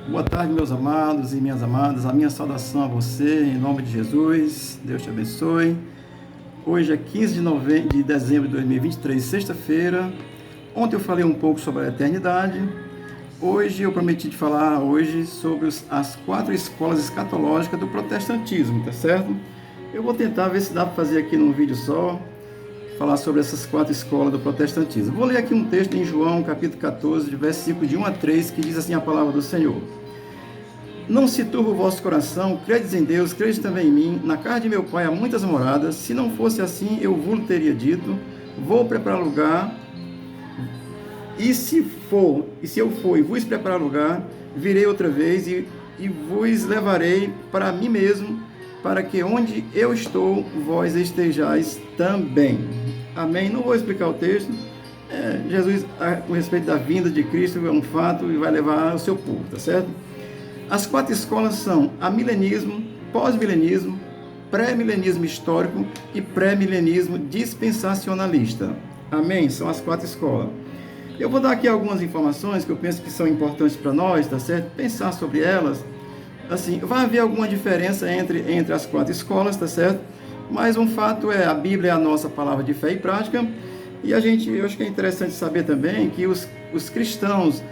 Boa tarde, meus amados e minhas amadas. A minha saudação a você, em nome de Jesus. Deus te abençoe. Hoje é 15 de dezembro de 2023, sexta-feira. Ontem eu falei um pouco sobre a eternidade. Hoje eu prometi te falar sobre as 4 escolas escatológicas do protestantismo, tá certo? Eu vou tentar ver se dá para fazer aqui num vídeo só, falar sobre essas 4 escolas do protestantismo. Vou ler aqui um texto em João, capítulo 14, de versículo de 1 a 3, que diz assim a palavra do Senhor. Não se turbe o vosso coração, credes em Deus, credes também em mim. Na casa de meu Pai há muitas moradas. Se não fosse assim, eu vos teria dito, vou preparar lugar. E se eu for e vos preparar lugar, virei outra vez e vos levarei para mim mesmo, para que onde eu estou, vós estejais também. Amém? Não vou explicar o texto. Jesus, com respeito da vinda de Cristo, é um fato e vai levar o seu povo, tá certo? As 4 escolas são amilenismo, pós-milenismo, pré-milenismo histórico e pré-milenismo dispensacionalista. Amém? São as 4 escolas. Eu vou dar aqui algumas informações que eu penso que são importantes para nós, tá certo? Pensar sobre elas. Assim, vai haver alguma diferença entre as 4 escolas, tá certo? Mas um fato é, a Bíblia é a nossa palavra de fé e prática, e eu acho que é interessante saber também que os cristãos,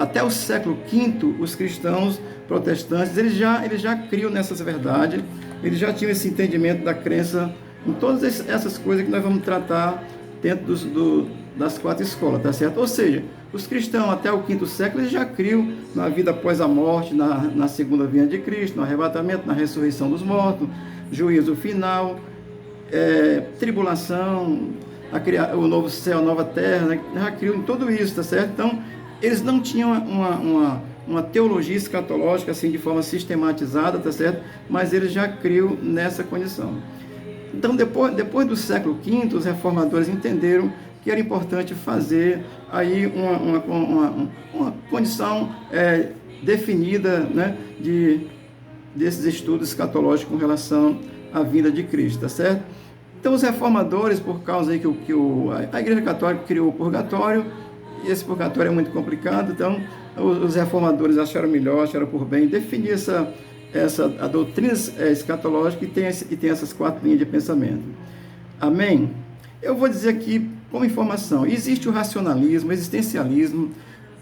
até o século V, os cristãos protestantes, eles já criam nessas verdades, eles já tinham esse entendimento da crença em todas essas coisas que nós vamos tratar dentro das 4 escolas, tá certo? Ou seja, os cristãos até o V século, eles já criam na vida após a morte, na segunda vinda de Cristo, no arrebatamento, na ressurreição dos mortos, juízo final, tribulação, o novo céu, a nova terra, né? Já criam em tudo isso, tá certo? Então, eles não tinham uma teologia escatológica assim de forma sistematizada, tá certo? Mas eles já criam nessa condição. Então, depois do século V, os reformadores entenderam que era importante fazer aí uma condição definida, né, desses estudos escatológicos com relação à vinda de Cristo, tá certo? Então, os reformadores, por causa aí que a Igreja Católica criou o purgatório, e esse purgatório é muito complicado, então os reformadores acharam por bem definir a doutrina escatológica e tem essas 4 linhas de pensamento. Amém? Eu vou dizer aqui como informação: existe o racionalismo, existencialismo,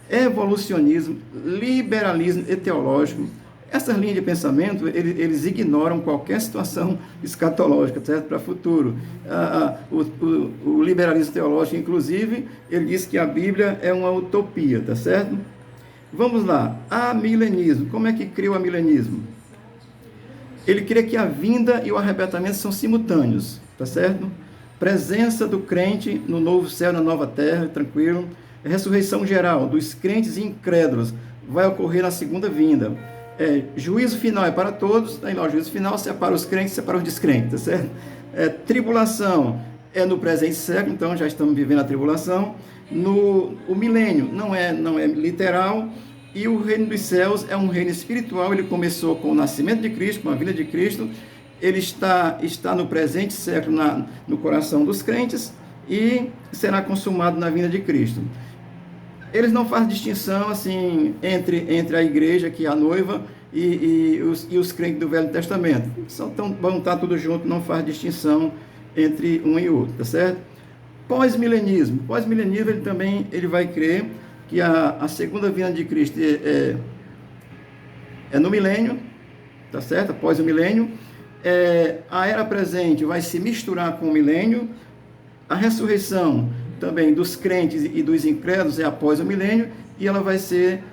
evolucionismo, liberalismo e teológico. Essas linhas de pensamento, eles ignoram qualquer situação escatológica, certo? Para o futuro. O liberalismo teológico, inclusive, ele diz que a Bíblia é uma utopia, tá certo? Vamos lá. Amilenismo. Como é que cria o amilenismo? Ele crê que a vinda e o arrebatamento são simultâneos, tá certo? Presença do crente no novo céu, na nova terra, tranquilo. Ressurreição geral dos crentes e incrédulos vai ocorrer na segunda vinda. Juízo final é para todos, aí lá o juízo final separa os crentes, separa os descrentes, tá certo? Tribulação é no presente século, então já estamos vivendo a tribulação. O milênio não é literal, e o reino dos céus é um reino espiritual. Ele começou com o nascimento de Cristo, com a vinda de Cristo, ele está no presente século no coração dos crentes e será consumado na vinda de Cristo. Eles não fazem distinção assim entre a igreja, que é a noiva, e os crentes do Velho Testamento. Vão estar tudo junto, não faz distinção entre um e outro, tá certo? Pós-milenismo. Pós-milenismo, ele vai crer que a segunda vinda de Cristo é no milênio, tá certo? Após o milênio. A era presente vai se misturar com o milênio. A ressurreição também dos crentes e dos incrédulos é após o milênio, e ela vai ser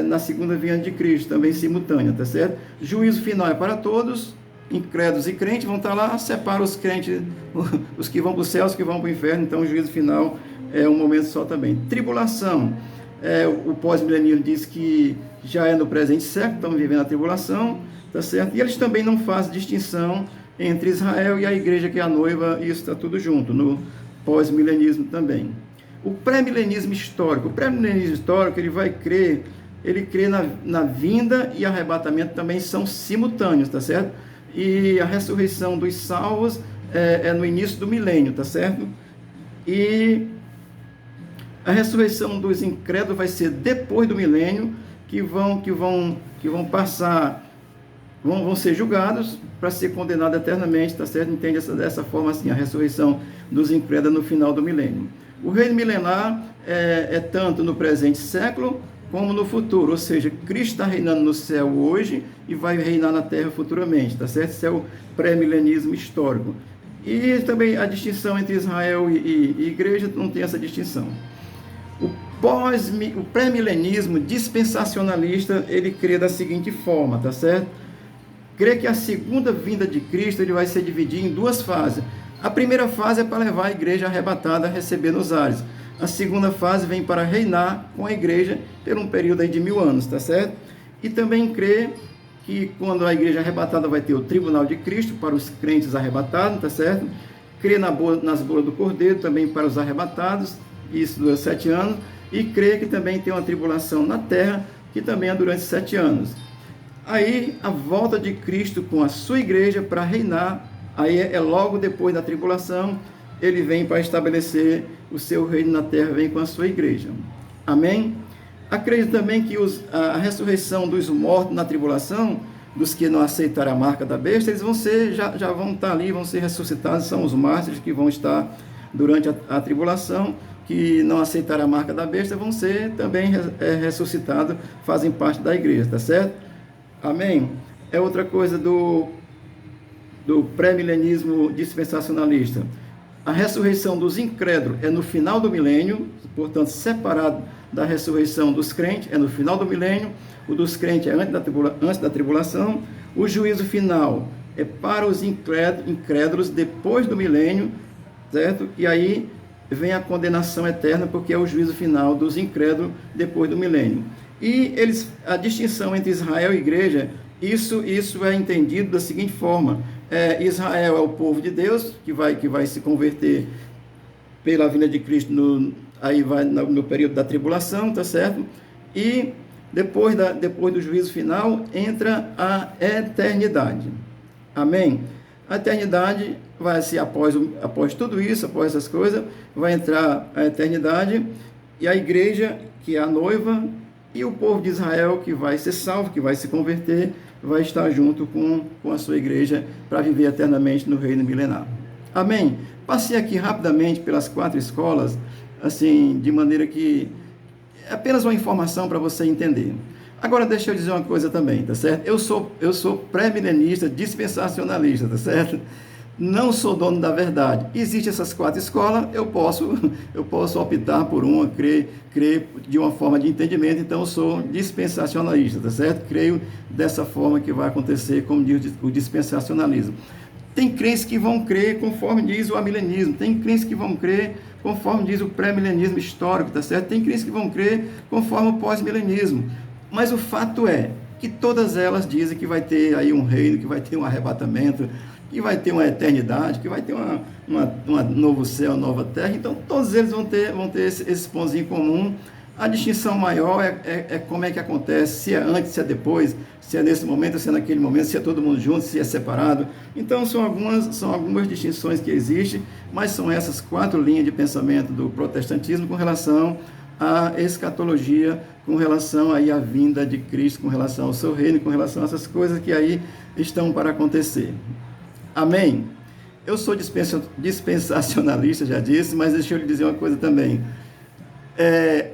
na segunda vinda de Cristo, também simultânea, tá certo? Juízo final é para todos, incrédulos e crentes vão estar lá, separa os crentes, os que vão para o céu, os que vão para o inferno, então o juízo final é um momento só também. Tribulação, o pós-milenismo diz que já é no presente século, estamos vivendo a tribulação, tá certo? E eles também não fazem distinção entre Israel e a igreja, que é a noiva, e isso está tudo junto, no pós-milenismo também. O pré-milenismo histórico. O pré-milenismo histórico, ele crê na vinda e arrebatamento também são simultâneos, tá certo? E a ressurreição dos salvos é no início do milênio, tá certo? E a ressurreição dos incrédulos vai ser depois do milênio, que vão passar, vão ser julgados para ser condenados eternamente, tá certo? Entende dessa forma assim, a ressurreição dos incrédulos no final do milênio. O reino milenar é tanto no presente século como no futuro, ou seja, Cristo está reinando no céu hoje e vai reinar na terra futuramente, tá certo? Esse é o pré-milenismo histórico. E também a distinção entre Israel e igreja não tem essa distinção. O pré-milenismo dispensacionalista, ele crê da seguinte forma, tá certo? Crê que a segunda vinda de Cristo ele vai se dividir em duas fases. A primeira fase é para levar a igreja arrebatada a receber nos ares. A segunda fase vem para reinar com a igreja por um período aí de 1000 anos, tá certo? E também crê que quando a igreja arrebatada vai ter o tribunal de Cristo para os crentes arrebatados, tá certo? Crê nas bolas do Cordeiro também para os arrebatados, isso dura 7 anos. E crê que também tem uma tribulação na terra, que também é durante 7 anos. Aí a volta de Cristo com a sua igreja para reinar, aí é logo depois da tribulação, ele vem para estabelecer o seu reino na terra, vem com a sua igreja. Amém? Acredito também que a ressurreição dos mortos na tribulação, dos que não aceitaram a marca da besta, eles vão ser, já vão estar ali, vão ser ressuscitados, são os mártires que vão estar durante a tribulação, que não aceitaram a marca da besta, vão ser também ressuscitados, fazem parte da igreja, tá certo? Amém? É outra coisa do pré-milenismo dispensacionalista. A ressurreição dos incrédulos é no final do milênio, portanto, separado da ressurreição dos crentes, é no final do milênio. O dos crentes é antes da tribulação. O juízo final é para os incrédulos depois do milênio, certo? E aí vem a condenação eterna, porque é o juízo final dos incrédulos depois do milênio. E a distinção entre Israel e igreja, isso é entendido da seguinte forma: Israel é o povo de Deus, que vai se converter pela vinda de Cristo no período da tribulação, tá certo? E depois do juízo final, entra a eternidade. Amém? A eternidade vai ser após tudo isso, após essas coisas, vai entrar a eternidade, e a igreja, que é a noiva, e o povo de Israel, que vai ser salvo, que vai se converter, vai estar junto com a sua igreja para viver eternamente no reino milenar. Amém? Passei aqui rapidamente pelas 4 escolas, assim, de maneira que é apenas uma informação para você entender. Agora deixa eu dizer uma coisa também, tá certo? Eu sou pré-milenista, dispensacionalista, tá certo? Não sou dono da verdade. Existem essas 4 escolas, eu posso optar por uma, crer de uma forma de entendimento, então eu sou dispensacionalista, tá certo? Creio dessa forma que vai acontecer, como diz o dispensacionalismo. Tem crentes que vão crer conforme diz o amilenismo, tem crentes que vão crer conforme diz o pré-milenismo histórico, tá certo? Tem crentes que vão crer conforme o pós-milenismo. Mas o fato é que todas elas dizem que vai ter aí um reino, que vai ter um arrebatamento, que vai ter uma eternidade, que vai ter um novo céu, nova terra. Então, todos eles vão ter esse pontozinho comum. A distinção maior é como é que acontece, se é antes, se é depois, se é nesse momento, se é naquele momento, se é todo mundo junto, se é separado. Então, são algumas distinções que existem, mas são essas 4 linhas de pensamento do protestantismo com relação à escatologia, com relação aí à vinda de Cristo, com relação ao seu reino, com relação a essas coisas que aí estão para acontecer. Amém? Eu sou dispensacionalista, já disse, mas deixa eu lhe dizer uma coisa também.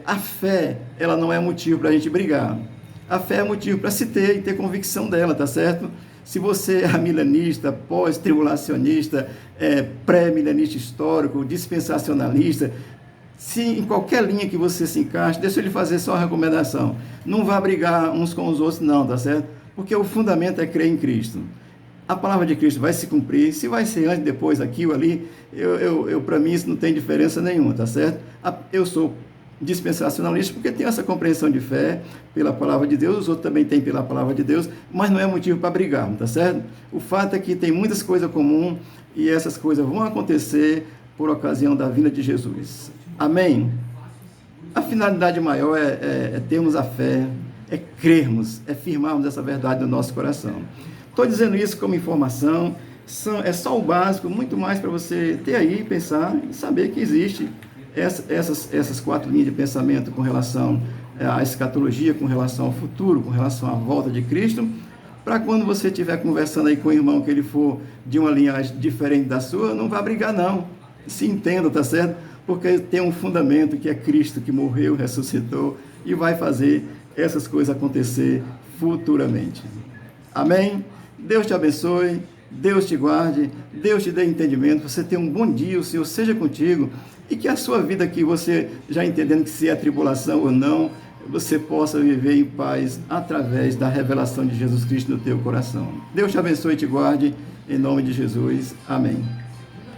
A fé, ela não é motivo para a gente brigar. A fé é motivo para se ter e ter convicção dela, tá certo? Se você é milenista, pós-tribulacionista, pré-milenista histórico, dispensacionalista, se em qualquer linha que você se encaixe, deixa eu lhe fazer só uma recomendação. Não vá brigar uns com os outros não, tá certo? Porque o fundamento é crer em Cristo. A palavra de Cristo vai se cumprir, se vai ser antes, depois, aquilo ali, para mim isso não tem diferença nenhuma, tá certo? Eu sou dispensacionalista porque tenho essa compreensão de fé pela palavra de Deus, os outros também têm pela palavra de Deus, mas não é motivo para brigar, tá certo? O fato é que tem muitas coisas comuns e essas coisas vão acontecer por ocasião da vinda de Jesus. Amém? A finalidade maior é termos a fé, é crermos, é firmarmos essa verdade no nosso coração. Estou dizendo isso como informação, é só o básico, muito mais para você ter aí, pensar e saber que existe essas 4 linhas de pensamento com relação a escatologia com relação ao futuro, com relação à volta de Cristo, para quando você estiver conversando aí com o irmão que ele for de uma linhagem diferente da sua, não vá brigar não, se entenda, tá certo? Porque tem um fundamento que é Cristo que morreu, ressuscitou e vai fazer essas coisas acontecer futuramente. Amém? Deus te abençoe, Deus te guarde, Deus te dê entendimento, você tenha um bom dia, o Senhor seja contigo e que a sua vida aqui, você já entendendo que se é tribulação ou não, você possa viver em paz através da revelação de Jesus Cristo no teu coração. Deus te abençoe e te guarde, em nome de Jesus. Amém.